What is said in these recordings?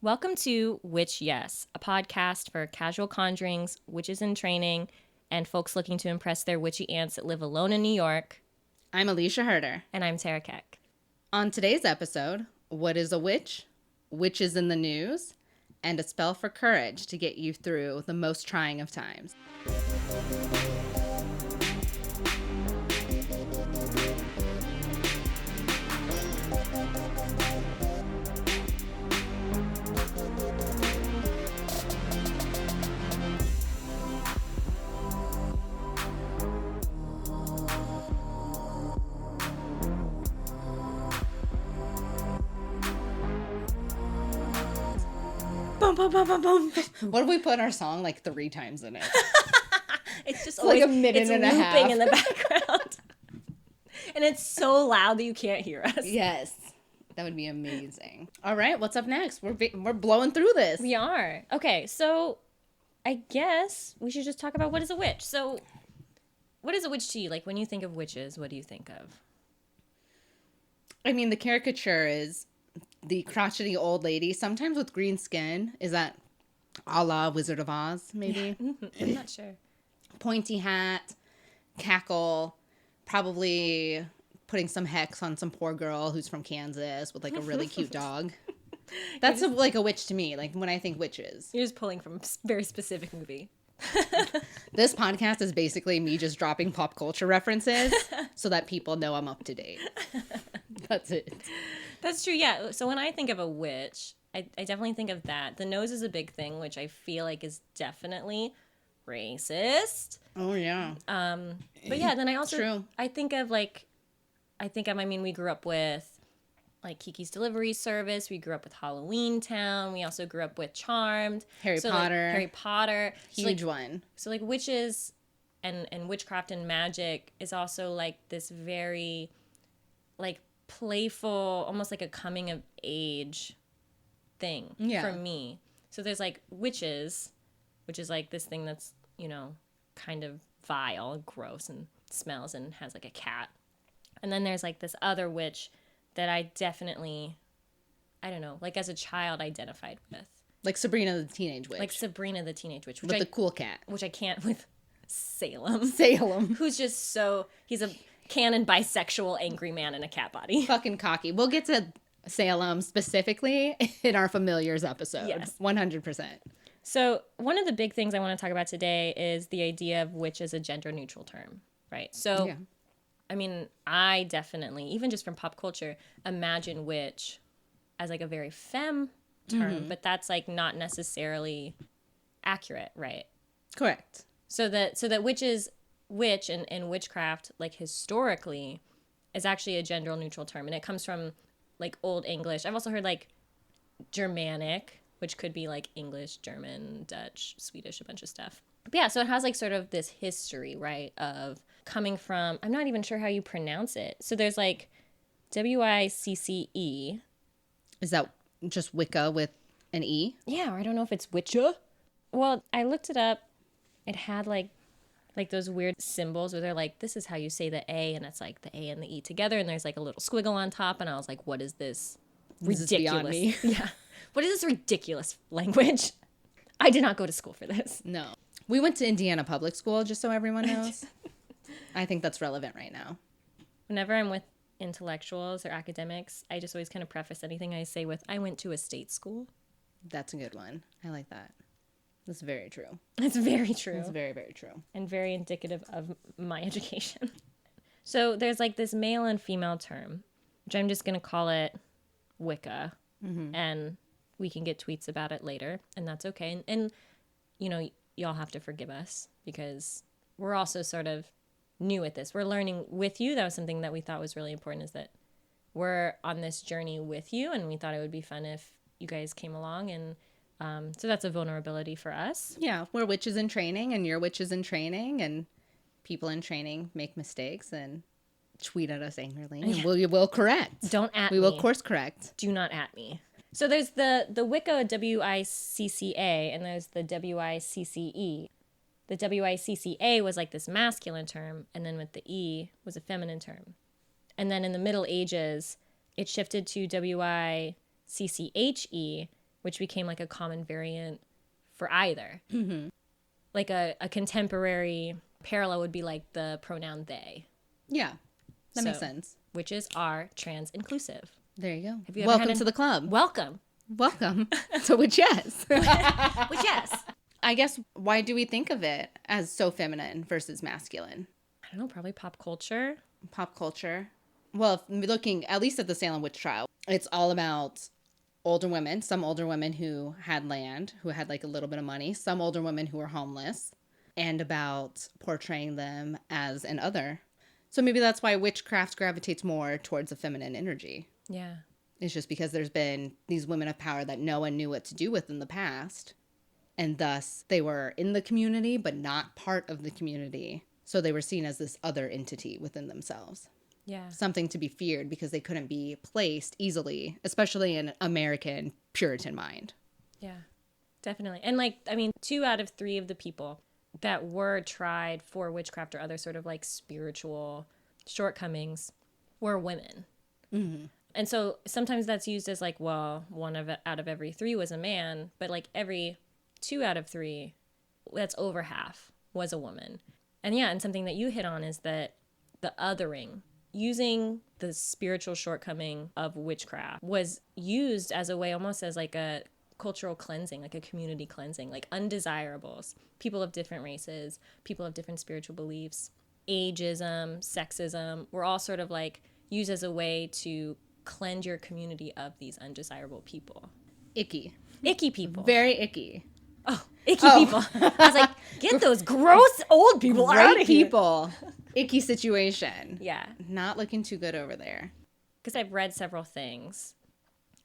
Welcome to Witch Yes, a podcast for casual conjurings, witches in training, and folks looking to impress their witchy aunts that live alone in New York. I'm Alicia Herder. And I'm Terra Keck. On today's episode, what is a witch, witches in the news, and a spell for courage to get you through the most trying of times. Boom, boom, boom, boom, boom. What if we put our song like 3 times in it? It's just like a minute and a half. It's looping in the background. And it's so loud that you can't hear us. Yes. That would be amazing. All right, what's up next? We're blowing through this. We are. Okay, so I guess we should just talk about what is a witch. So what is a witch to you? Like, when you think of witches, what do you think of? I mean, the caricature is the crotchety old lady, sometimes with green skin. Is that a la Wizard of Oz, maybe? I'm not sure. Pointy hat, cackle, probably putting some hex on some poor girl who's from Kansas with like a really cute dog. That's like a witch to me, like when I think witches. You're just pulling from a very specific movie. This podcast is basically me just dropping pop culture references so that people know I'm up to date. That's it. That's true, yeah. So when I think of a witch, I definitely think of that. The nose is a big thing, which I feel like is definitely racist. Oh, yeah. But yeah, then I also... True. I mean, we grew up with like Kiki's Delivery Service. We grew up with Halloween Town. We also grew up with Charmed. Harry Potter. Huge one. So like witches and witchcraft and magic is also like this very like playful, almost like a coming of age thing for me. So there's like witches, which is like this thing that's, you know, kind of vile and gross and smells and has like a cat. And then there's like this other witch that I definitely, I don't know, like as a child identified with. Like Sabrina the Teenage Witch. Like Sabrina the Teenage Witch. With the cool cat. Which I can't with Salem. Who's just so, he's a canon bisexual angry man in a cat body. Fucking cocky. We'll get to Salem specifically in our Familiars episode. Yes. 100%. So one of the big things I want to talk about today is the idea of witch as a gender neutral term, right? So, I mean, I definitely, even just from pop culture, imagine witch as like a very femme term, but that's like not necessarily accurate, right? Correct. So that witch and witchcraft, like historically, is actually a gender neutral term, and it comes from like Old English. I've also heard like Germanic, which could be like English, German, Dutch, Swedish, a bunch of stuff. But yeah, so it has like sort of this history, right, of coming from, I'm not even sure how you pronounce it. So there's like Wicce. Is that just Wicca with an E? Yeah, or I don't know if it's Wicca. Well, I looked it up. It had like those weird symbols where they're like, this is how you say the A, and it's like the A and the E together, and there's like a little squiggle on top, and I was like, what is this ridiculous? This beyond me. Yeah. What is this ridiculous language? I did not go to school for this. No. We went to Indiana Public School, just so everyone knows. I think that's relevant right now. Whenever I'm with intellectuals or academics, I just always kind of preface anything I say with, I went to a state school. That's a good one. I like that. That's very true. It's very true. It's very, very true. And very indicative of my education. So there's like this male and female term, which I'm just going to call it Wicca. Mm-hmm. And we can get tweets about it later, and that's okay. And you know, y'all have to forgive us because we're also sort of new at this. We're learning with you. That was something that we thought was really important, is that we're on this journey with you, and we thought it would be fun if you guys came along. And so that's a vulnerability for us. Yeah, we're witches in training, and you're witches in training, and people in training make mistakes and tweet at us angrily, and we will correct. Don't at me. We will course correct. Do not at me. So there's the Wicca Wicca, and there's the Wicce. The Wicca was like this masculine term, and then with the E was a feminine term. And then in the Middle Ages, it shifted to Wicche, which became like a common variant for either. Mm-hmm. Like a contemporary parallel would be like the pronoun they. Yeah, that makes sense. Witches are trans inclusive. There you go. Have you ever Welcome to the club. Welcome. So which yes. Which yes. I guess, why do we think of it as so feminine versus masculine? I don't know, probably pop culture. Pop culture. Well, looking at least at the Salem witch trial, it's all about older women, some older women who had land, who had like a little bit of money, some older women who were homeless, and about portraying them as an other. So maybe that's why witchcraft gravitates more towards a feminine energy. Yeah. It's just because there's been these women of power that no one knew what to do with in the past. And thus they were in the community, but not part of the community. So they were seen as this other entity within themselves. Yeah. Something to be feared because they couldn't be placed easily, especially in American Puritan mind. Yeah, definitely. And like, I mean, 2 out of 3 of the people that were tried for witchcraft or other sort of like spiritual shortcomings were women. Mm-hmm. And so sometimes that's used as like, well, out of every 3 was a man, but like every 2 out of 3, that's over half, was a woman. And yeah, and something that you hit on is that the othering, using the spiritual shortcoming of witchcraft, was used as a way, almost as like a cultural cleansing, like a community cleansing, like undesirables, people of different races, people of different spiritual beliefs, ageism, sexism, were all sort of like used as a way to cleanse your community of these undesirable people. Icky people. Very icky. Oh, icky people. I was like, get those gross old people out of here. People. Icky situation. Yeah. Not looking too good over there. Because I've read several things,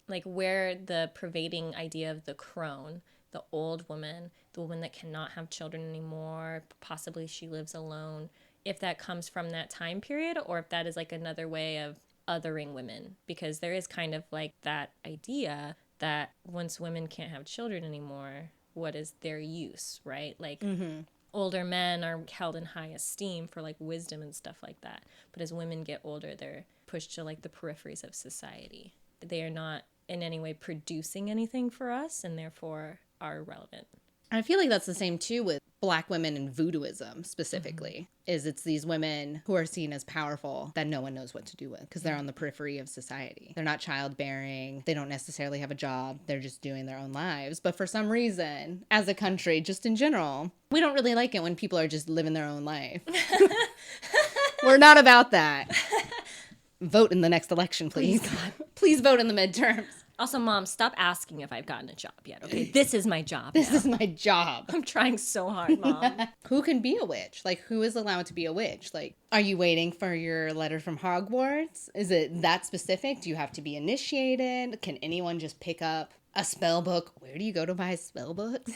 like where the pervading idea of the crone, the old woman, the woman that cannot have children anymore, possibly she lives alone, if that comes from that time period or if that is like another way of othering women. Because there is kind of like that idea that once women can't have children anymore, what is their use, right? Like older men are held in high esteem for like wisdom and stuff like that. But as women get older, they're pushed to like the peripheries of society. They are not in any way producing anything for us and therefore are irrelevant. I feel like that's the same too with Black women and voodooism specifically, is it's these women who are seen as powerful that no one knows what to do with because they're on the periphery of society. They're not childbearing. They don't necessarily have a job. They're just doing their own lives. But for some reason, as a country, just in general, we don't really like it when people are just living their own life. We're not about that. Vote in the next election, please. Please vote in the midterms. Also, Mom, stop asking if I've gotten a job yet, okay? This is my job This is my job. I'm trying so hard, Mom. Who can be a witch? Like, who is allowed to be a witch? Like, are you waiting for your letter from Hogwarts? Is it that specific? Do you have to be initiated? Can anyone just pick up a spell book? Where do you go to buy spell books?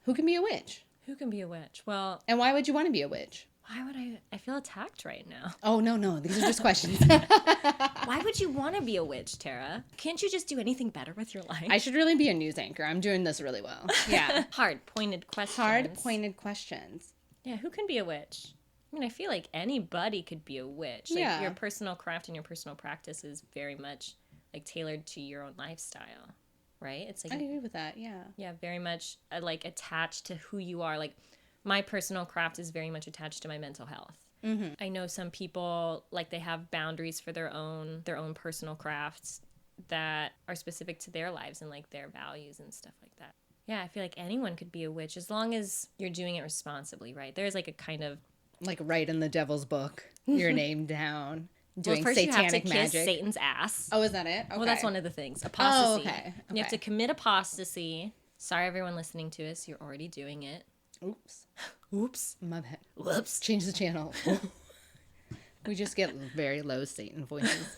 Who can be a witch? Who can be a witch? Well... And why would you want to be a witch? Why would I feel attacked right now. Oh, no. These are just questions. Why would you want to be a witch, Terra? Can't you just do anything better with your life? I should really be a news anchor. I'm doing this really well. Yeah. Hard, pointed questions. Yeah, who can be a witch? I mean, I feel like anybody could be a witch. Like, yeah. Your personal craft and your personal practice is very much, like, tailored to your own lifestyle, right? It's like... I agree with that, yeah. Yeah, very much, like, attached to who you are. Like, my personal craft is very much attached to my mental health. Mm-hmm. I know some people, like, they have boundaries for their own personal crafts that are specific to their lives and, like, their values and stuff like that. Yeah, I feel like anyone could be a witch as long as you're doing it responsibly, right? There's, like, a kind of... Like, write in the devil's book, your name down, doing first satanic you have to magic. kiss Satan's ass. Oh, is that it? Okay. Well, that's one of the things. Apostasy. Oh, okay. You have to commit apostasy. Sorry, everyone listening to us. You're already doing it. Oops. My bad. Whoops. Change the channel. We just get very low Satan voices.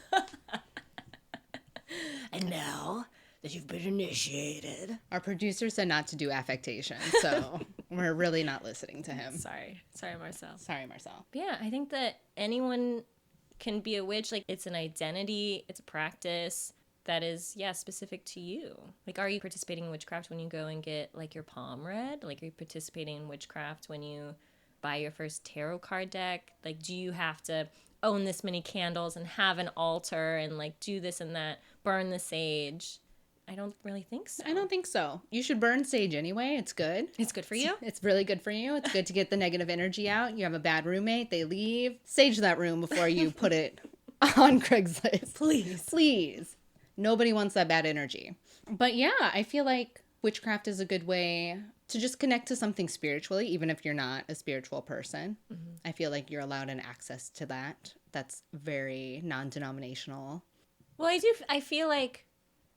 And now that you've been initiated. Our producer said not to do affectation, so we're really not listening to him. Sorry, Marcel. Sorry, Marcel. But yeah, I think that anyone can be a witch. Like, it's an identity, it's a practice that is, specific to you. Like, are you participating in witchcraft when you go and get, like, your palm read? Like, are you participating in witchcraft when you buy your first tarot card deck? Like, do you have to own this many candles and have an altar and, like, do this and that, burn the sage? I don't really think so. I don't think so. You should burn sage anyway. It's good. It's good for you? It's really good for you. It's good to get the negative energy out. You have a bad roommate, they leave. Sage that room before you put it on Craigslist. Please. Please. Nobody wants that bad energy. But yeah, I feel like witchcraft is a good way to just connect to something spiritually, even if you're not a spiritual person. Mm-hmm. I feel like you're allowed an access to that. That's very non-denominational. Well, I feel like,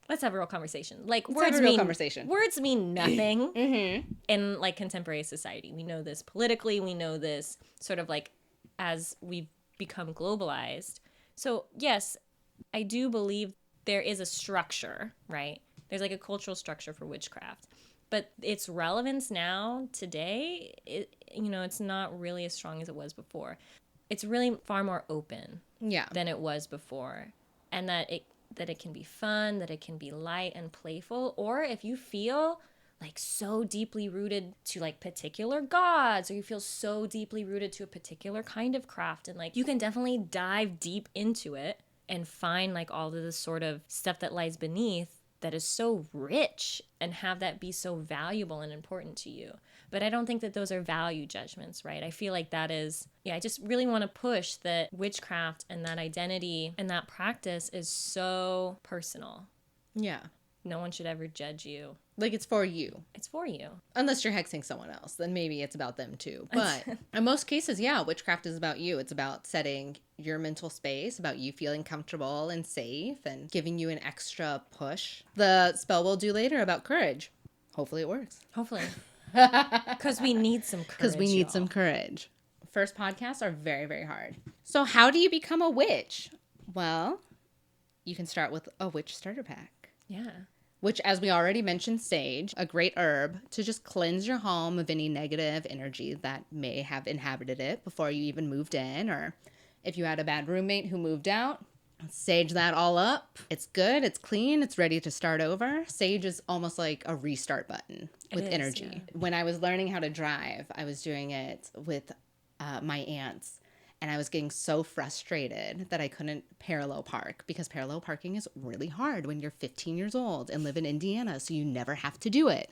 let's have a real conversation. Like, words mean nothing mm-hmm. in, like, contemporary society. We know this politically. We know this sort of, like, as we've become globalized. So, yes, I do believe there is a structure, right? There's, like, a cultural structure for witchcraft. But its relevance now, today, it's not really as strong as it was before. It's really far more open than it was before. And that it can be fun, that it can be light and playful. Or if you feel like so deeply rooted to like particular gods, or you feel so deeply rooted to a particular kind of craft, and like you can definitely dive deep into it and find like all of this sort of stuff that lies beneath that is so rich and have that be so valuable and important to you. But I don't think that those are value judgments, right? I feel like that is, I just really want to push that witchcraft and that identity and that practice is so personal. Yeah. No one should ever judge you. Like, it's for you. It's for you. Unless you're hexing someone else, then maybe it's about them too. But in most cases, witchcraft is about you. It's about setting your mental space, about you feeling comfortable and safe and giving you an extra push. The spell we'll do later about courage. Hopefully it works. Hopefully. Because we need some courage. First podcasts are very, very hard. So how do you become a witch? Well, you can start with a witch starter pack. Yeah. Which, as we already mentioned, sage, a great herb to just cleanse your home of any negative energy that may have inhabited it before you even moved in. Or if you had a bad roommate who moved out, sage that all up. It's good. It's clean. It's ready to start over. Sage is almost like a restart button with energy. Yeah. When I was learning how to drive, I was doing it with my aunts. And I was getting so frustrated that I couldn't parallel park, because parallel parking is really hard when you're 15 years old and live in Indiana, so you never have to do it.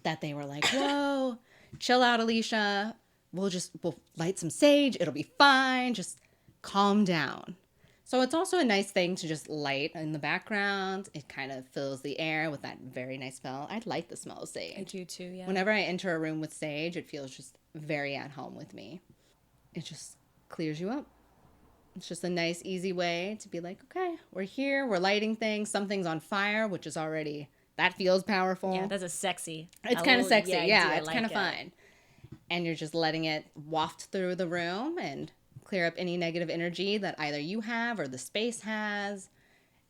That they were like, whoa, chill out, Alicia. We'll light some sage. It'll be fine. Just calm down. So it's also a nice thing to just light in the background. It kind of fills the air with that very nice smell. I like the smell of sage. I do too, yeah. Whenever I enter a room with sage, it feels just very at home with me. It just clears you up. It's just a nice, easy way to be like, okay, we're here, we're lighting things, something's on fire, which is already, that feels powerful. Yeah, that's a sexy. It's kind of sexy, yeah, it's kind of fun. And you're just letting it waft through the room and clear up any negative energy that either you have or the space has,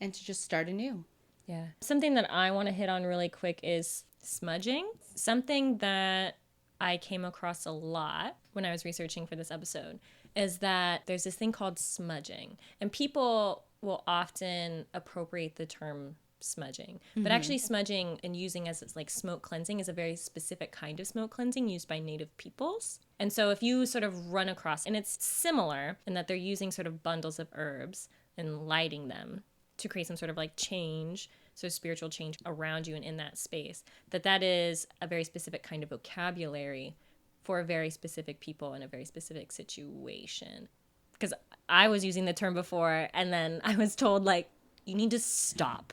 and to just start anew. Yeah. Something that I want to hit on really quick is smudging. Something that I came across a lot when I was researching for this episode is that there's this thing called smudging, and people will often appropriate the term smudging, but actually smudging and using as it's like smoke cleansing is a very specific kind of smoke cleansing used by native peoples. And so if you sort of run across, and it's similar in that they're using sort of bundles of herbs and lighting them to create some sort of like change, so spiritual change around you and in that space, that is a very specific kind of vocabulary for a very specific people in a very specific situation. Because I was using the term before, and then I was told, like, you need to stop.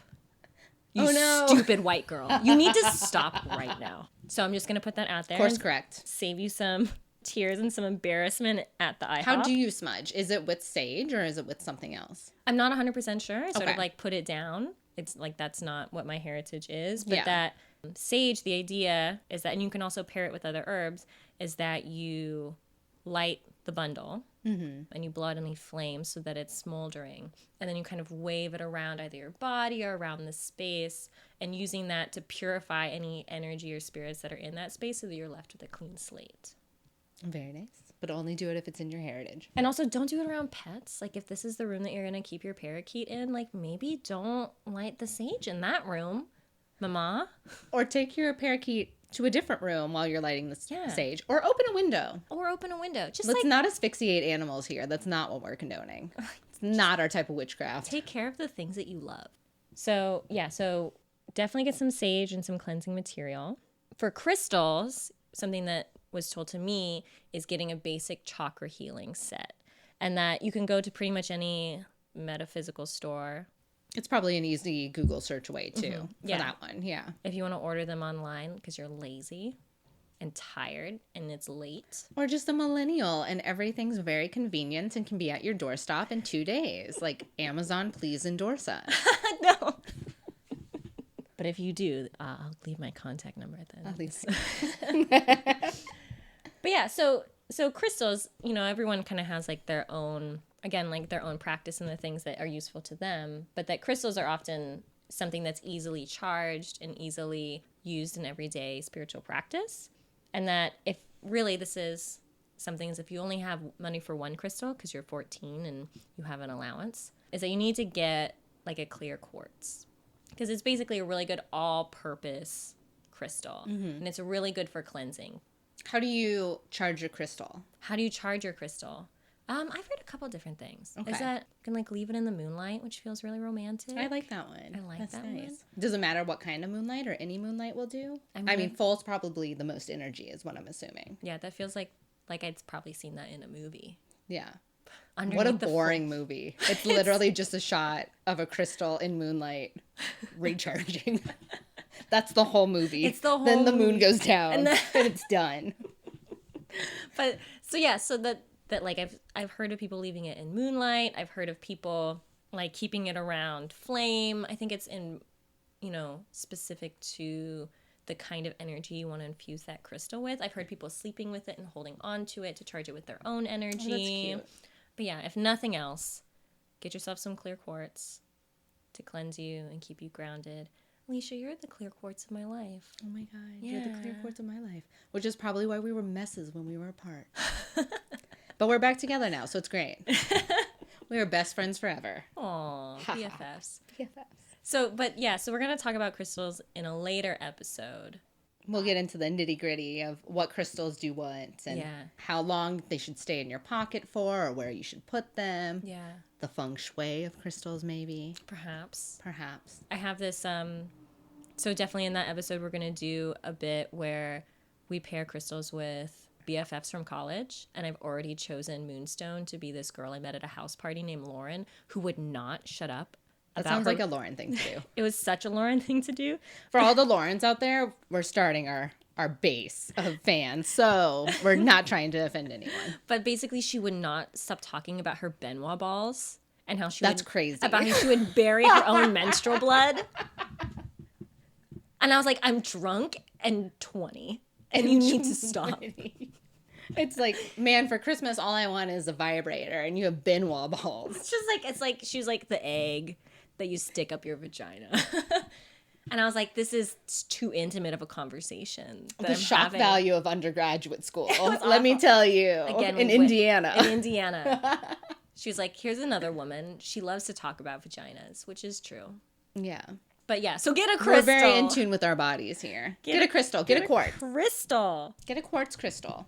You stupid white girl. You need to stop right now. So I'm just going to put that out there. Course correct. Save you some tears and some embarrassment at the IHOP. How do you smudge? Is it with sage or is it with something else? I'm not 100% sure. I sort of like put it down. It's like that's not what my heritage is. But that sage, the idea is that, and you can also pair it with other herbs, is that you light the bundle and you blow out any flames so that it's smoldering. And then you kind of wave it around either your body or around the space, and using that to purify any energy or spirits that are in that space so that you're left with a clean slate. Very nice. But only do it if it's in your heritage. And also don't do it around pets. Like if this is the room that you're going to keep your parakeet in, like maybe don't light the sage in that room, mama. Or take your parakeet to a different room while you're lighting the sage. Or open a window. Let's not asphyxiate animals here. That's not what we're condoning. It's not our type of witchcraft. Take care of the things that you love. So definitely get some sage and some cleansing material. For crystals, something that was told to me is getting a basic chakra healing set. And that you can go to pretty much any metaphysical store. It's probably an easy Google search way, too, for that one. Yeah. If you want to order them online because you're lazy and tired and it's late. Or just a millennial and everything's very convenient and can be at your doorstep in 2 days. Like, Amazon, please endorse us. No. But if you do, I'll leave my contact number at the end. At least. But yeah, so crystals, you know, everyone kind of has like their own, again, like their own practice and the things that are useful to them. But that crystals are often something that's easily charged and easily used in everyday spiritual practice. And that if really this is something is if you only have money for one crystal because you're 14 and you have an allowance, is that you need to get like a clear quartz. Because it's basically a really good all-purpose crystal. And it's really good for cleansing. How do you charge your crystal? How do you charge your crystal? I've heard a couple different things. Okay. Is that you can like leave it in the moonlight, which feels really romantic. I like that one. I like That's that nice. one. Does it matter what kind of moonlight or any moonlight will do? I mean, full's probably the most energy is what I'm assuming. Yeah, that feels like I'd probably seen that in a movie. Yeah. Underneath what a boring movie. It's literally just a shot of a crystal in moonlight recharging. That's the whole movie. It's the whole Then the moon goes down and then it's done. But so that like I've heard of people leaving it in moonlight. I've heard of people like keeping it around flame. I think it's in, you know, specific to the kind of energy you want to infuse that crystal with. I've heard people sleeping with it and holding on to it to charge it with their own energy. Oh, that's cute. But yeah, if nothing else, get yourself some clear quartz to cleanse you and keep you grounded. Alicia, you're the clear quartz of my life. Oh my God. You're the clear quartz of my life. Which is probably why we were messes when we were apart. But we're back together now, so it's great. We are best friends forever. Aw, BFFs. BFFs. So we're going to talk about crystals in a later episode. We'll get into the nitty-gritty of what crystals do what and how long they should stay in your pocket for or where you should put them. Yeah. The feng shui of crystals, maybe. Perhaps. Perhaps. I have this, so definitely in that episode, we're going to do a bit where we pair crystals with BFFs from college. And I've already chosen Moonstone to be this girl I met at a house party named Lauren who would not shut up. That sounds like a Lauren thing to do. It was such a Lauren thing to do. For all the Laurens out there, we're starting our base of fans, so we're not trying to offend anyone. But basically, she would not stop talking about her Benoit balls and how she That's crazy. About how she would bury her own menstrual blood. And I was like, I'm drunk and 20, and you need to stop. It's like, man, for Christmas, all I want is a vibrator, and you have Benoit balls. It's like she was like the egg that you stick up your vagina. And I was like, this is too intimate of a conversation. The shock value of undergraduate school. Let awful. me tell you. Again, in Indiana. In Indiana. She was like, here's another woman. She loves to talk about vaginas, which is true. Yeah. But yeah, so get a crystal. We're very in tune with our bodies here. Get a crystal. Get a quartz. Crystal. Get a quartz crystal.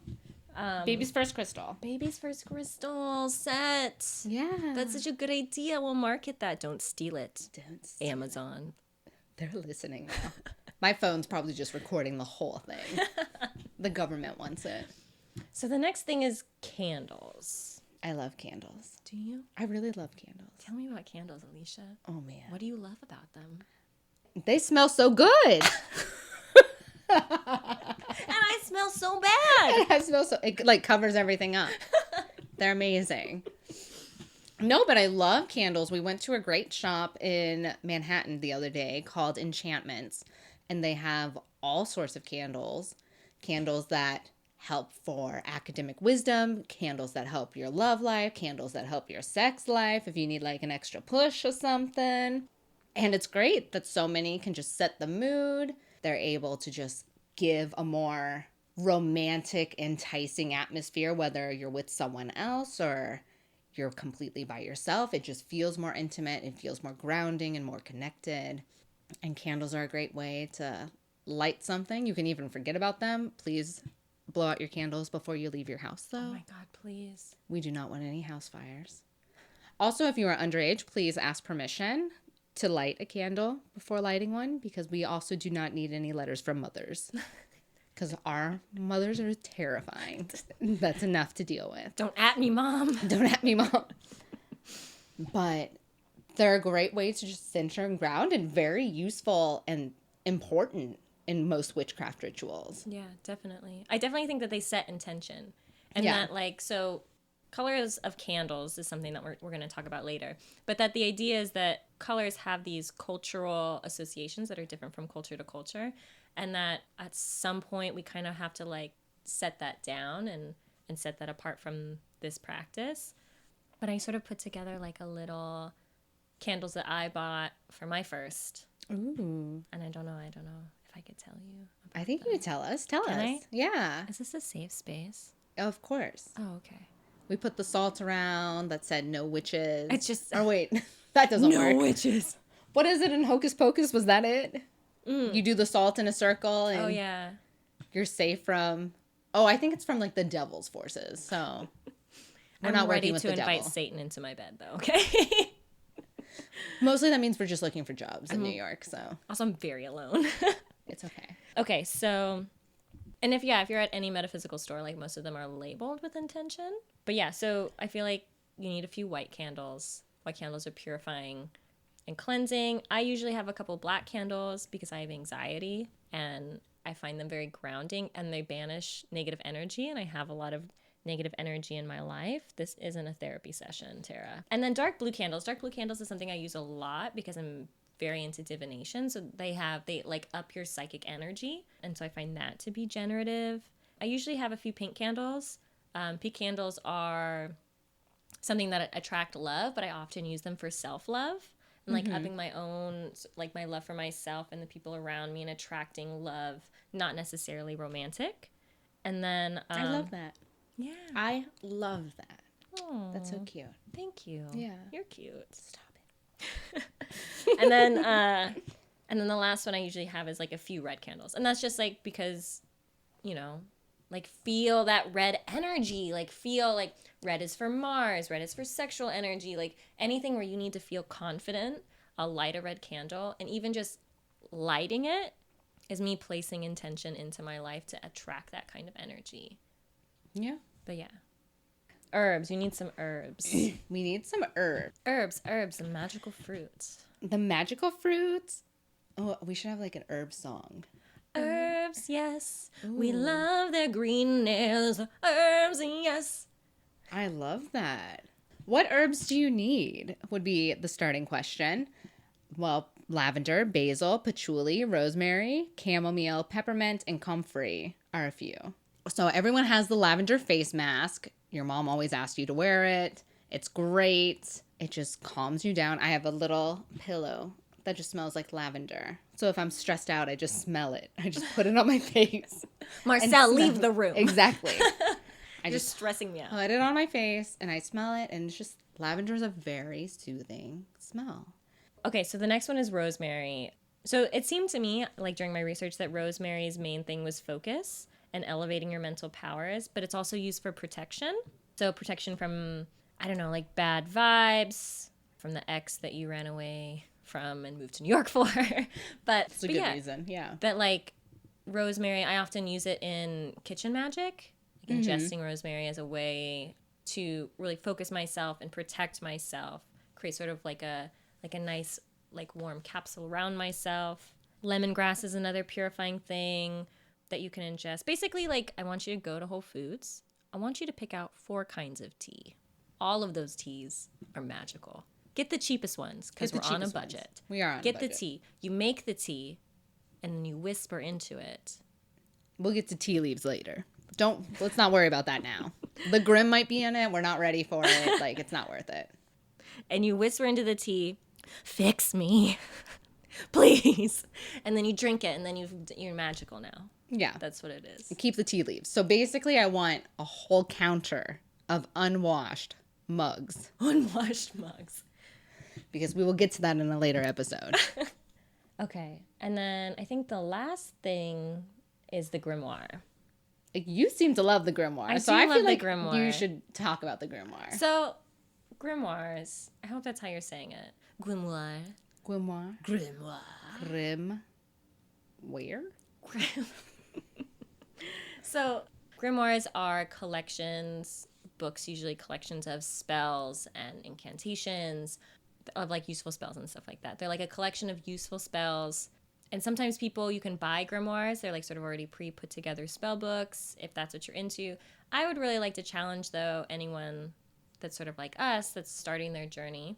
Baby's first crystal. Baby's first crystal set. Yeah. That's such a good idea. We'll market that. Don't steal it. Don't steal Amazon. They're listening now. My phone's probably just recording the whole thing. The government wants it. So the next thing is candles. I love candles. Do you? I really love candles. Tell me about candles, Alicia. Oh, man. What do you love about them? They smell so good. And I smell so bad. I smell so... It, like, covers everything up. They're amazing. No, but I love candles. We went to a great shop in Manhattan the other day called Enchantments, and they have all sorts of candles. Candles that help for academic wisdom, candles that help your love life, candles that help your sex life if you need like an extra push or something. And it's great that so many can just set the mood. They're able to just give a more romantic, enticing atmosphere, whether you're with someone else or you're completely by yourself. It just feels more intimate. It feels more grounding and more connected. And candles are a great way to light something. You can even forget about them. Please blow out your candles before you leave your house, though. Oh my God, please. We do not want any house fires. Also, if you are underage, please ask permission. to light a candle before lighting one, because we also do not need any letters from mothers. Because our mothers are terrifying. That's enough to deal with. Don't at me, Mom. Don't at me, Mom. But they're a great way to just center and ground, and very useful and important in most witchcraft rituals. Yeah, definitely. I definitely think that they set intention. And Yeah. that, like, so colors of candles is something that we're going to talk about later. But that the idea is that colors have these cultural associations that are different from culture to culture. And that at some point we kind of have to, like, set that down and set that apart from this practice. But I sort of put together, like, a little candles that I bought for my first. Ooh. And I don't know if I could tell you. I think you could tell us. Tell Can us. I? Yeah. Is this a safe space? Of course. Oh, okay. We put the salt around that said no witches. It's just... Oh, wait. That doesn't work. No witches. What is it in Hocus Pocus? Was that it? You do the salt in a circle and Oh, yeah. you're safe from... Oh, I think it's from, like, the devil's forces. So we're not ready working with to the invite devil. Satan into my bed, though, okay? Mostly that means we're just looking for jobs in New York, so Also, I'm very alone. it's okay. Okay, so... And if you're at any metaphysical store, like, most of them are labeled with intention. But yeah, so I feel like you need a few white candles. White candles are purifying and cleansing. I usually have a couple black candles because I have anxiety, and I find them very grounding, and they banish negative energy, and I have a lot of negative energy in my life. This isn't a therapy session, Terra. And then dark blue candles. Dark blue candles is something I use a lot because I'm very into divination. So they like up your psychic energy. And so I find that to be generative. I usually have a few pink candles. Pink candles are something that attract love, but I often use them for self-love and like upping my own, like my love for myself and the people around me and attracting love, not necessarily romantic. And then I love that. Yeah. I love that. Oh, That's so cute. thank you. Yeah. You're cute. Stop it. And then the last one I usually have is like a few red candles. And that's just like because, you know, like feel that red energy, like feel like red is for Mars, red is for sexual energy, like anything where you need to feel confident, I'll light a red candle. And even just lighting it is me placing intention into my life to attract that kind of energy. Yeah. But yeah. Herbs. You need some herbs. We need some herbs. Herbs, and magical fruits. The magical fruits. Oh, we should have like an herb song. Herbs, yes. Ooh. We love their greenness. Herbs, yes. I love that. What herbs do you need? Would be the starting question. Well, lavender, basil, patchouli, rosemary, chamomile, peppermint, and comfrey are a few. So everyone has the lavender face mask. Your mom always asks you to wear it. It's great. It just calms you down. I have a little pillow that just smells like lavender. So if I'm stressed out, I just smell it. I just put it on my face. Marcel, leave the room. Exactly. You're just stressing me out. Put it on my face and I smell it, and it's just, lavender is a very soothing smell. Okay, so the next one is rosemary. So it seemed to me, like during my research, that rosemary's main thing was focus and elevating your mental powers, but it's also used for protection. So protection from, I don't know, like bad vibes, from the ex that you ran away from and moved to New York for. But It's a good reason, yeah. But like rosemary, I often use it in kitchen magic, like ingesting rosemary as a way to really focus myself and protect myself, create sort of like a nice like warm capsule around myself. Lemongrass is another purifying thing that you can ingest. Basically, like, I want you to go to Whole Foods. I want you to pick out 4 kinds of tea. All of those teas are magical. Get the cheapest ones because we're on a budget. Ones. We are on a budget. Get the tea. You make the tea, and then you whisper into it. We'll get to tea leaves later. Let's not worry about that now. The Grim might be in it. We're not ready for it. Like, it's not worth it. And you whisper into the tea, fix me, please. And then you drink it, and then you're magical now. Yeah. That's what it is. Keep the tea leaves. So basically, I want a whole counter of unwashed mugs. Unwashed mugs. Because we will get to that in a later episode. Okay. And then I think the last thing is the grimoire. You seem to love the grimoire. I feel love like the grimoire. you should talk about the grimoire. So, grimoires, I hope that's how you're saying it. Grimoire. Grimoire. Grim. Where? So grimoires are collections, books, usually collections of spells and incantations, of like useful spells and stuff like that. They're like a collection of useful spells. And sometimes you can buy grimoires. They're like sort of already pre-put together spell books, if that's what you're into. I would really like to challenge, though, anyone that's sort of like us, that's starting their journey,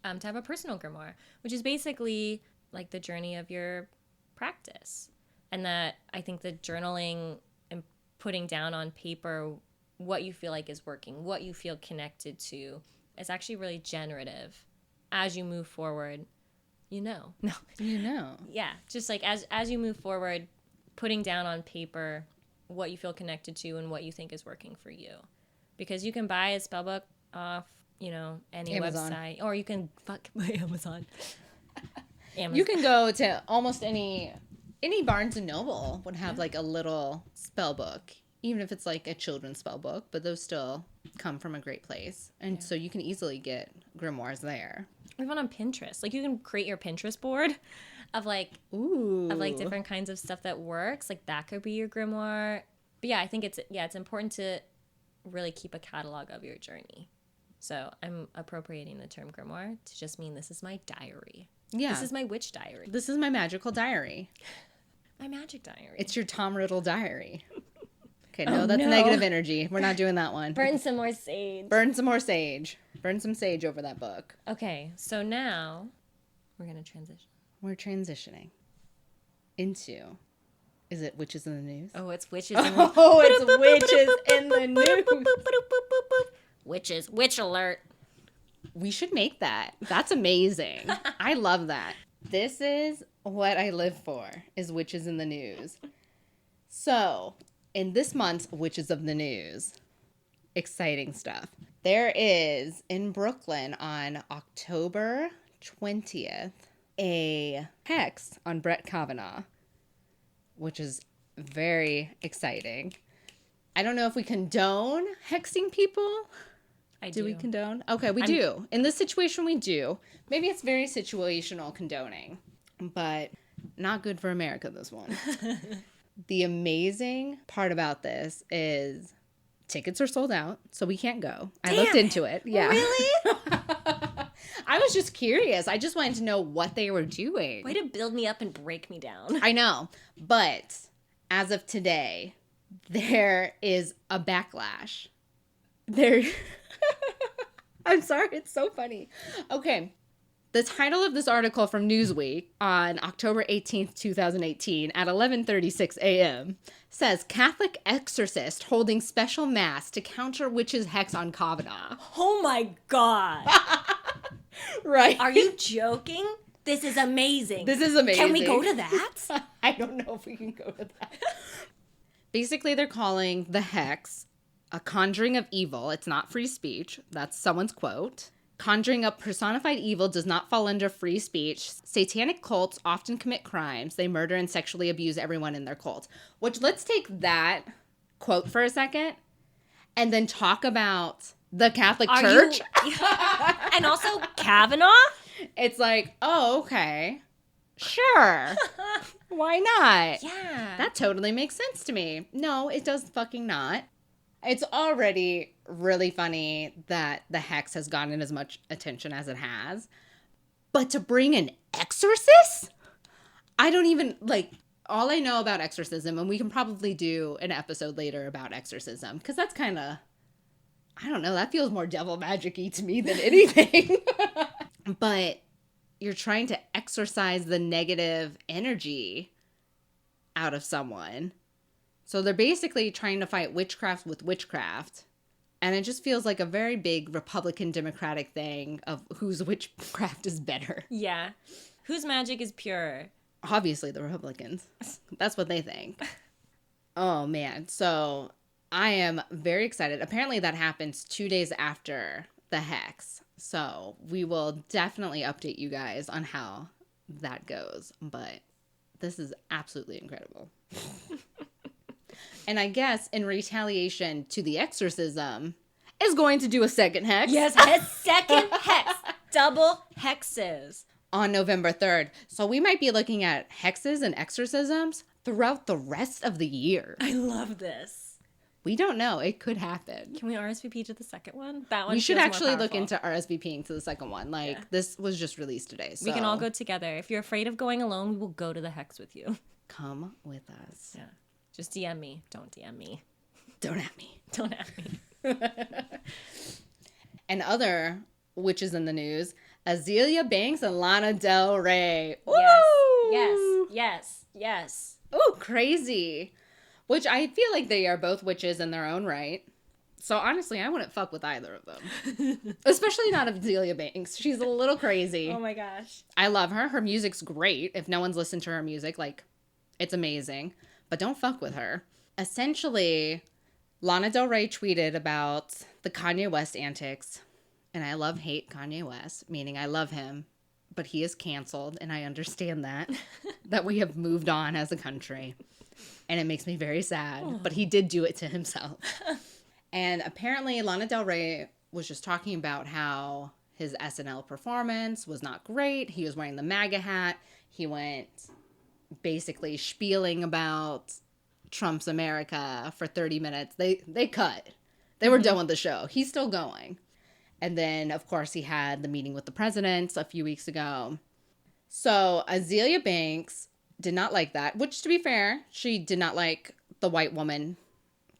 to have a personal grimoire, which is basically like the journey of your practice. And that I think that journaling and putting down on paper what you feel like is working, what you feel connected to, is actually really generative. As you move forward, No. Yeah, just like as you move forward, putting down on paper what you feel connected to and what you think is working for you. Because you can buy a spellbook off, any Amazon. website, or you can buy Amazon. You can go to almost any Barnes and Noble would have like a little spell book, even if it's like a children's spell book, but those still come from a great place. And so you can easily get grimoires there. Even on Pinterest. Like you can create your Pinterest board of like different kinds of stuff that works. Like that could be your grimoire. But yeah, I think it's important to really keep a catalog of your journey. So I'm appropriating the term grimoire to just mean this is my diary. Yeah. This is my witch diary. This is my magical diary. My magic diary. It's your Tom Riddle diary. Okay, no, that's negative energy. We're not doing that one. Burn some more sage. Burn some more sage. Burn some sage over that book. Okay, so now we're going to transition. We're transitioning into... Is it Witches in the News? Oh, it's Witches in the News. Oh, it's Witches in the News. Witch alert. We should make that. That's amazing. I love that. This is what I live for, is Witches in the News. So, in this month's Witches of the News, exciting stuff. There is, in Brooklyn on October 20th, a hex on Brett Kavanaugh, which is very exciting. I don't know if we condone hexing people. Do we condone? Okay, we do. In this situation, we do. Maybe it's very situational condoning, but not good for America, this one. The amazing part about this is tickets are sold out, so we can't go. I looked into it. Yeah. Really? I was just curious. I just wanted to know what they were doing. Way to build me up and break me down. I know. But as of today, there is a backlash. I'm sorry, it's so funny. Okay. The title of this article from Newsweek on October 18th, 2018 at 11:36 a.m. says Catholic exorcist holding special mass to counter witch's hex on Kavanaugh. Oh my God. Right. Are you joking? This is amazing. This is amazing. Can we go to that? I don't know if we can go to that. Basically, they're calling the hex a conjuring of evil. It's not free speech. That's someone's quote. Conjuring up personified evil does not fall under free speech. Satanic cults often commit crimes. They murder and sexually abuse everyone in their cult. Which, let's take that quote for a second and then talk about the Catholic Church. And also Kavanaugh? It's like, oh, okay. Sure. Why not? Yeah. That totally makes sense to me. No, it does fucking not. It's already really funny that the hex has gotten as much attention as it has. But to bring an exorcist? I don't even, all I know about exorcism, and we can probably do an episode later about exorcism, because that's kind of, I don't know, that feels more devil magic-y to me than anything. But you're trying to exorcise the negative energy out of someone. So they're basically trying to fight witchcraft with witchcraft. And it just feels like a very big Republican Democratic thing of whose witchcraft is better. Yeah. Whose magic is pure? Obviously the Republicans. That's what they think. Oh, man. So I am very excited. Apparently that happens 2 days after the hex. So we will definitely update you guys on how that goes. But this is absolutely incredible. And I guess in retaliation to the exorcism, is going to do a second hex. Yes, a second hex. Double hexes. on November 3rd. So we might be looking at hexes and exorcisms throughout the rest of the year. I love this. We don't know. It could happen. Can we RSVP to the second one? That one. We should feels actually more look powerful. into RSVPing to the second one. Like, this was just released today. So We can all go together. If you're afraid of going alone, we will go to the hex with you. come with us. Yeah. Just DM me. Don't DM me. Don't at me. Don't at me. And other witches in the news, Azealia Banks and Lana Del Rey. Woo! Yes. Ooh, crazy. Which I feel like they are both witches in their own right. So honestly, I wouldn't fuck with either of them. Especially not Azealia Banks. She's a little crazy. Oh my gosh. I love her. Her music's great. If no one's listened to her music, like, it's amazing. But don't fuck with her. Essentially, Lana Del Rey tweeted about the Kanye West antics. And I love hate Kanye West, meaning I love him, but he is canceled. And I understand that we have moved on as a country. And it makes me very sad. But he did do it to himself. And apparently Lana Del Rey was just talking about how his SNL performance was not great. He was wearing the MAGA hat. He went basically spieling about Trump's America for 30 minutes. They cut. They were done with the show. He's still going. And then, of course, he had the meeting with the president a few weeks ago. So Azealia Banks did not like that, which, to be fair, she did not like the white woman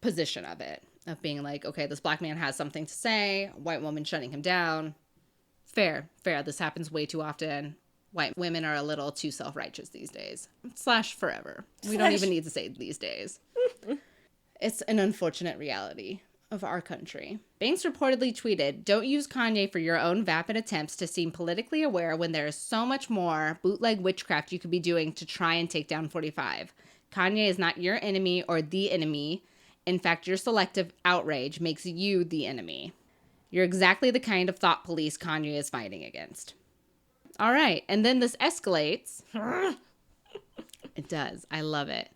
position of it, of being like, okay, this black man has something to say, white woman shutting him down. Fair. This happens way too often. White women are a little too self-righteous these days. / forever. We don't even need to say these days. It's an unfortunate reality of our country. Banks reportedly tweeted, "Don't use Kanye for your own vapid attempts to seem politically aware when there is so much more bootleg witchcraft you could be doing to try and take down 45. Kanye is not your enemy or the enemy. In fact, your selective outrage makes you the enemy. You're exactly the kind of thought police Kanye is fighting against." All right. And then this escalates. It does. I love it.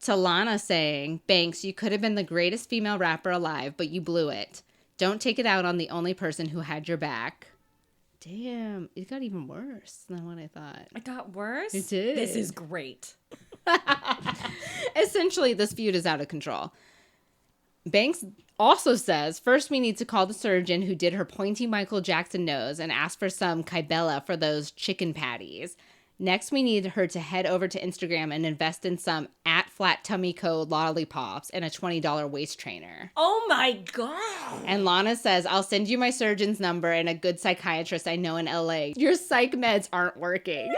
To Lana saying, "Banks, you could have been the greatest female rapper alive, but you blew it. Don't take it out on the only person who had your back." Damn, it got even worse than what I thought. It got worse? It did. This is great. Essentially, this feud is out of control. Banks also says, "First we need to call the surgeon who did her pointy Michael Jackson nose and ask for some Kybella for those chicken patties. Next, we need her to head over to Instagram and invest in some @FlatTummyCo lollipops and a $20 waist trainer." Oh my God. And Lana says, "I'll send you my surgeon's number and a good psychiatrist I know in LA. Your psych meds aren't working."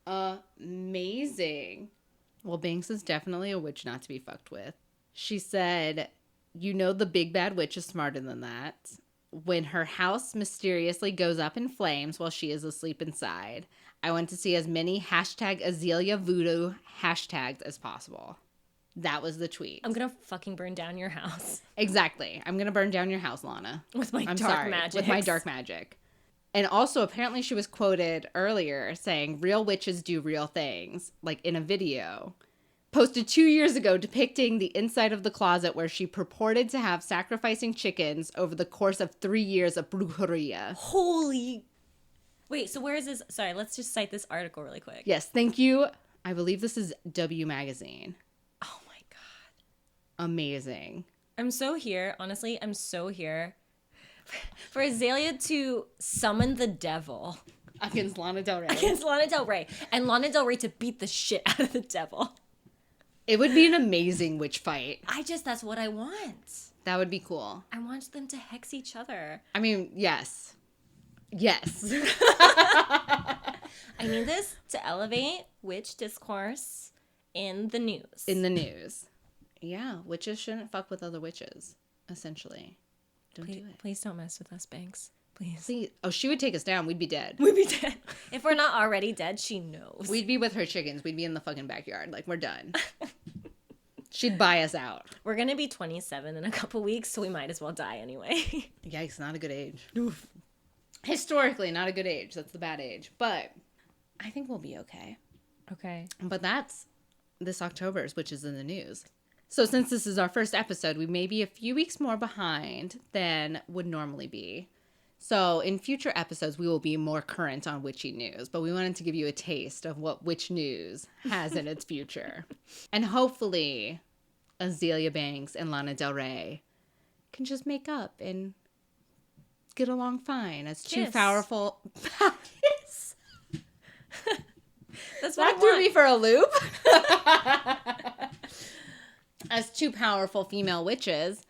Amazing. Well, Banks is definitely a witch not to be fucked with. She said, "You know the big bad witch is smarter than that. When her house mysteriously goes up in flames while she is asleep inside, I want to see as many #Azealia Voodoo hashtags as possible." That was the tweet. I'm gonna fucking burn down your house. Exactly. I'm going to burn down your house, Lana. With my dark magic. With my dark magic. And also, apparently she was quoted earlier saying, "Real witches do real things," like in a video posted 2 years ago depicting the inside of the closet where she purported to have sacrificing chickens over the course of 3 years of brujeria. Holy. Wait, so where is this? Sorry, let's just cite this article really quick. Yes, thank you. I believe this is W Magazine. Oh my God. Amazing. I'm so here. Honestly, I'm so here for Azealia to summon the devil Against Lana Del Rey. against Lana Del Rey, and Lana Del Rey to beat the shit out of the devil. It would be an amazing witch fight. That's what I want. That would be cool. I want them to hex each other. I mean, yes. Yes. I need this to elevate witch discourse in the news. Yeah, witches shouldn't fuck with other witches, essentially. Don't do it. Please don't mess with us, Banks. Please. Oh, she would take us down. We'd be dead. We'd be dead. If we're not already dead, she knows. We'd be with her chickens. We'd be in the fucking backyard. Like, we're done. She'd buy us out. We're going to be 27 in a couple weeks, so we might as well die anyway. Yikes, not a good age. Oof. Historically, not a good age. That's the bad age. But I think we'll be okay. Okay. But that's this October's, which is in the news. So since this is our first episode, we may be a few weeks more behind than would normally be. So in future episodes, we will be more current on witchy news, but we wanted to give you a taste of what witch news has in its future. And hopefully Azealia Banks and Lana Del Rey can just make up and get along fine as two powerful... Yes. That's what that threw me for a loop. As two powerful female witches.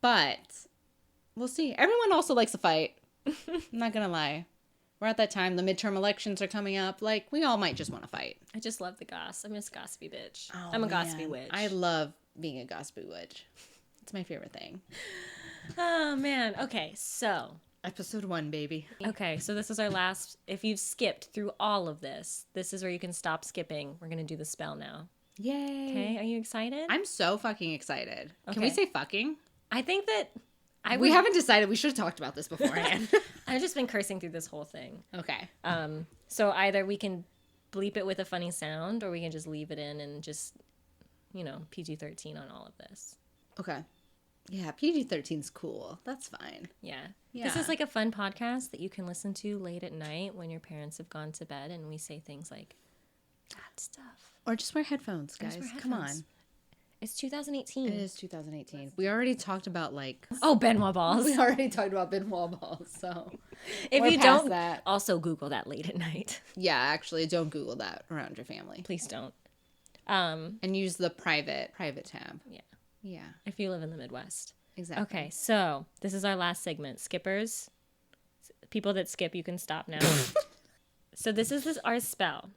But we'll see. Everyone also likes a fight. I'm not going to lie. We're at that time. The midterm elections are coming up. Like, we all might just want to fight. I just love the goss. I'm just a gossipy bitch. I'm a gossipy witch. I love being a gossipy witch. It's my favorite thing. Oh, man. Okay, so... Episode 1, baby. Okay, so this is our last... If you've skipped through all of this, this is where you can stop skipping. We're going to do the spell now. Yay. Okay, are you excited? I'm so fucking excited. Okay. Can we say fucking? I think that... We haven't decided. We should have talked about this beforehand. I've just been cursing through this whole thing. Okay. So either we can bleep it with a funny sound, or we can just leave it in and just, PG-13 on all of this. Okay. Yeah, PG-13's cool. That's fine. Yeah. This is like a fun podcast that you can listen to late at night when your parents have gone to bed, and we say things like that stuff. Or just wear headphones, guys. Come on. It's 2018. It is 2018. We already talked about Benoit balls. We already talked about Benoit balls, so if you don't, also Google that late at night. Yeah, actually, don't Google that around your family. Please don't. And use the private tab. Yeah. Yeah. If you live in the Midwest. Exactly. Okay, so this is our last segment. Skippers, people that skip, you can stop now. So this is our spell.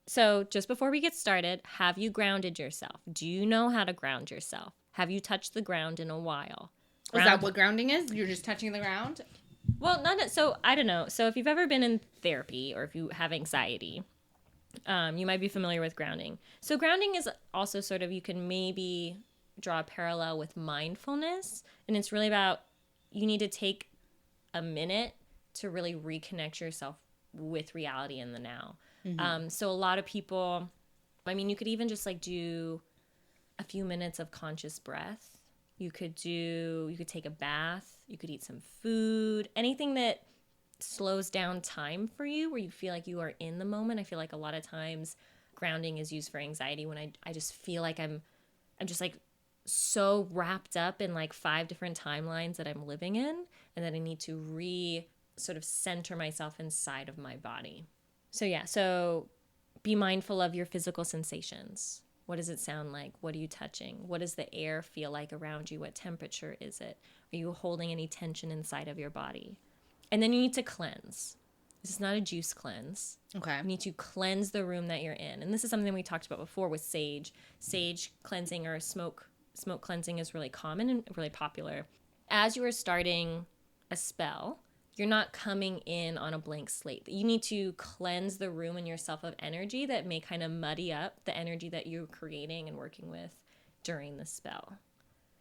So just before we get started, have you grounded yourself? Do you know how to ground yourself? Have you touched the ground in a while? Is that what grounding is? You're just touching the ground? Well, so I don't know. So if you've ever been in therapy or if you have anxiety, you might be familiar with grounding. So grounding is also sort of, you can maybe draw a parallel with mindfulness. And it's really about, you need to take a minute to really reconnect yourself with reality in the now. Mm-hmm. So a lot of people, you could even just do a few minutes of conscious breath. You could take a bath. You could eat some food, anything that slows down time for you, where you feel like you are in the moment. I feel like a lot of times grounding is used for anxiety when I just feel like I'm just so wrapped up in 5 different timelines that I'm living in, and that I need to sort of center myself inside of my body. So be mindful of your physical sensations. What does it sound like? What are you touching? What does the air feel like around you? What temperature is it? Are you holding any tension inside of your body? And then you need to cleanse. This is not a juice cleanse. Okay. You need to cleanse the room that you're in. And this is something we talked about before with sage. Sage cleansing or smoke cleansing is really common and really popular. As you are starting a spell, you're not coming in on a blank slate. You need to cleanse the room and yourself of energy that may kind of muddy up the energy that you're creating and working with during the spell.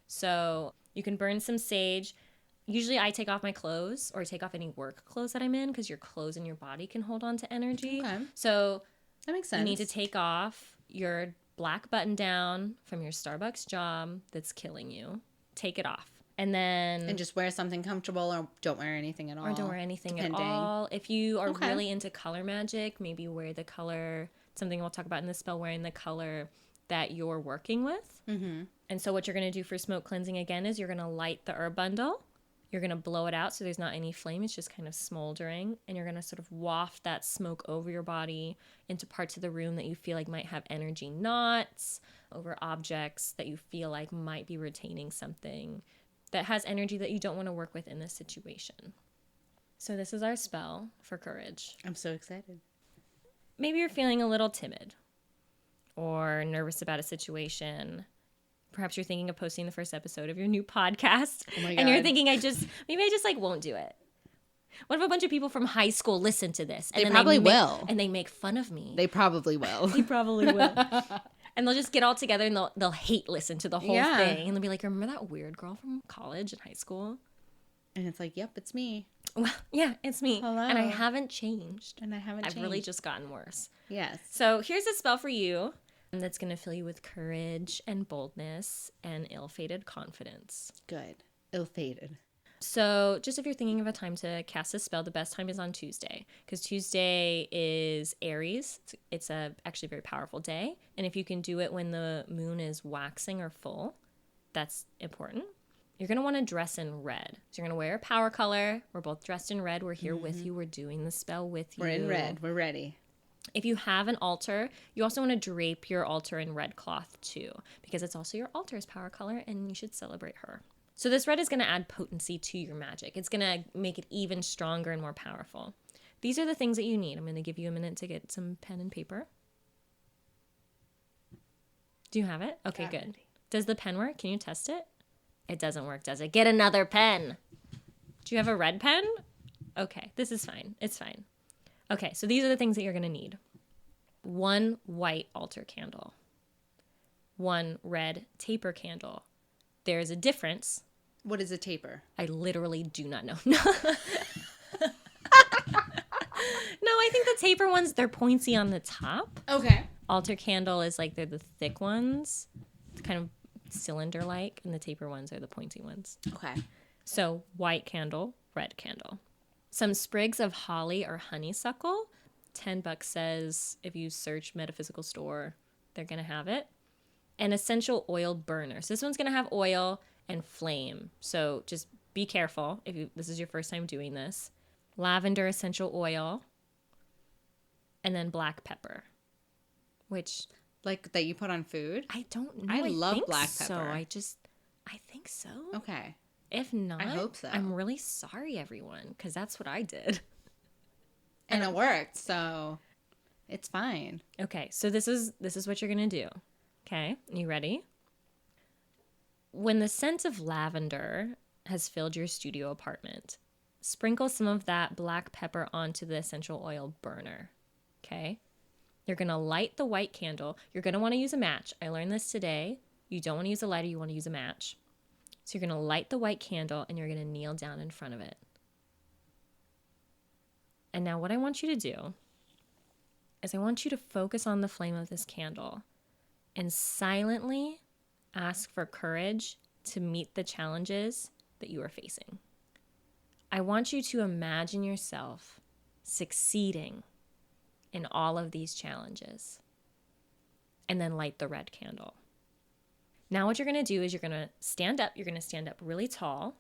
So you can burn some sage. Usually I take off my clothes or take off any work clothes that I'm in, because your clothes and your body can hold on to energy. Okay. So that makes sense. You need to take off your black button down from your Starbucks job that's killing you. Take it off. And just wear something comfortable, or don't wear anything at all. Or don't wear anything at all. If you are really into color magic, maybe wear the color, something we'll talk about in this spell, wearing the color that you're working with. Mm-hmm. And so what you're going to do for smoke cleansing again is you're going to light the herb bundle. You're going to blow it out so there's not any flame. It's just kind of smoldering. And you're going to sort of waft that smoke over your body into parts of the room that you feel like might have energy knots, over objects that you feel like might be retaining something that has energy that you don't want to work with in this situation. So this is our spell for courage. I'm so excited. Maybe you're feeling a little timid or nervous about a situation. Perhaps you're thinking of posting the first episode of your new podcast. Oh my God. And you're thinking, maybe I just won't do it. What if a bunch of people from high school listen to this? And they probably will. And they make fun of me. They probably will. They probably will. And they'll just get all together and they'll hate listen to the whole thing. And they'll be like, remember that weird girl from college and high school? And it's like, yep, it's me. Well, yeah, it's me. Hello. And I haven't changed. I've really just gotten worse. Yes. So here's a spell for you that's going to fill you with courage and boldness and ill-fated confidence. Good. Ill-fated. So just if you're thinking of a time to cast a spell, the best time is on Tuesday, because Tuesday is Aries. It's actually a very powerful day. And if you can do it when the moon is waxing or full, that's important. You're going to want to dress in red. So you're going to wear a power color. We're both dressed in red. We're here with you. We're doing the spell with you. We're in red. We're ready. If you have an altar, you also want to drape your altar in red cloth too, because it's also your altar's power color and you should celebrate her. So this red is going to add potency to your magic. It's going to make it even stronger and more powerful. These are the things that you need. I'm going to give you a minute to get some pen and paper. Do you have it? Okay, good. Does the pen work? Can you test it? It doesn't work, does it? Get another pen. Do you have a red pen? Okay, this is fine. It's fine. Okay, so these are the things that you're going to need. 1 white altar candle. 1 red taper candle. There's a difference. What is a taper? I literally do not know. No, I think the taper ones, they're pointy on the top. Okay. Altar candle is like they're the thick ones. It's kind of cylinder-like, and the taper ones are the pointy ones. Okay. So white candle, red candle. Some sprigs of holly or honeysuckle. $10 says if you search metaphysical store, they're going to have it. An essential oil burner. So this one's going to have oil and flame. So just be careful if this is your first time doing this. Lavender essential oil. And then black pepper. Which... Like that you put on food? I don't know. I love think black so. pepper. I think so. Okay. If not, I hope so. I'm really sorry, everyone, because that's what I did. And it worked, so it's fine. Okay, so this is what you're gonna do. Okay, you ready? When the scent of lavender has filled your studio apartment, sprinkle some of that black pepper onto the essential oil burner. Okay? You're going to light the white candle. You're going to want to use a match. I learned this today. You don't want to use a lighter. You want to use a match. So you're going to light the white candle and you're going to kneel down in front of it. And now what I want you to do is I want you to focus on the flame of this candle and silently ask for courage to meet the challenges that you are facing. I want you to imagine yourself succeeding in all of these challenges, and then light the red candle. Now what you're going to do is you're going to stand up. You're going to stand up really tall,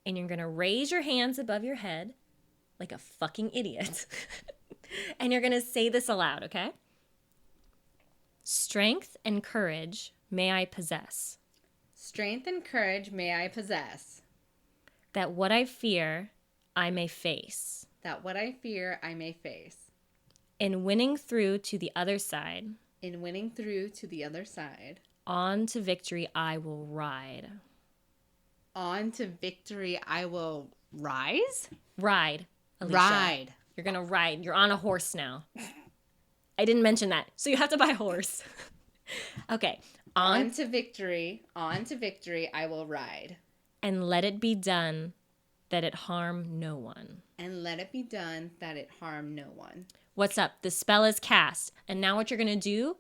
and you're going to raise your hands above your head like a fucking idiot. And you're going to say this aloud, okay? Strength and courage may I possess. Strength and courage may I possess. That what I fear, I may face. That what I fear, I may face. In winning through to the other side. In winning through to the other side. On to victory I will ride. On to victory I will rise? Ride, Alicia. Ride. You're going to ride. You're on a horse now. I didn't mention that. So you have to buy a horse. Okay. On to victory I will ride. And let it be done that it harm no one. And let it be done that it harm no one. What's up? The spell is cast. And now what you're going to do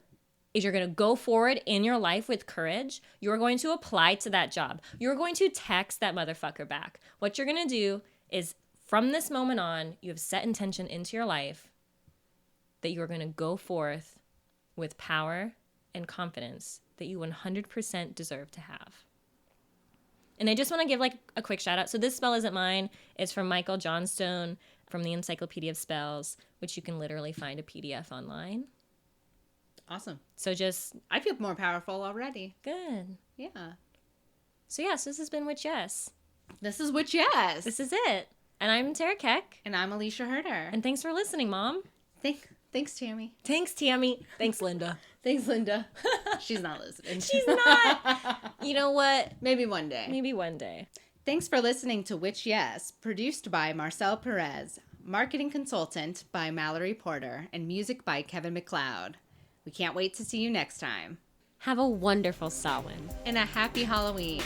is you're going to go forward in your life with courage. You're going to apply to that job. You're going to text that motherfucker back. What you're going to do is from this moment on, you have set intention into your life that you are going to go forth with power and confidence that you 100% deserve to have. And I just want to give like a quick shout out. So this spell isn't mine. It's from Michael Johnstone from the Encyclopedia of Spells, which you can literally find a PDF online. Awesome. So just... I feel more powerful already. Good. Yeah. So yes, this has been Witch Yes. This is Witch Yes. This is it. And I'm Terra Keck. And I'm Alicia Herder. And thanks for listening, Mom. Thanks, Tammy. Thanks, Tammy. Thanks, Linda. Thanks, Linda. She's not listening. She's not. You know what? Maybe one day. Maybe one day. Thanks for listening to Witch Yes, produced by Marcel Pérez, marketing consultant by Mallory Porter, and music by Kevin MacLeod. We can't wait to see you next time. Have a wonderful Samhain. And a happy Halloween.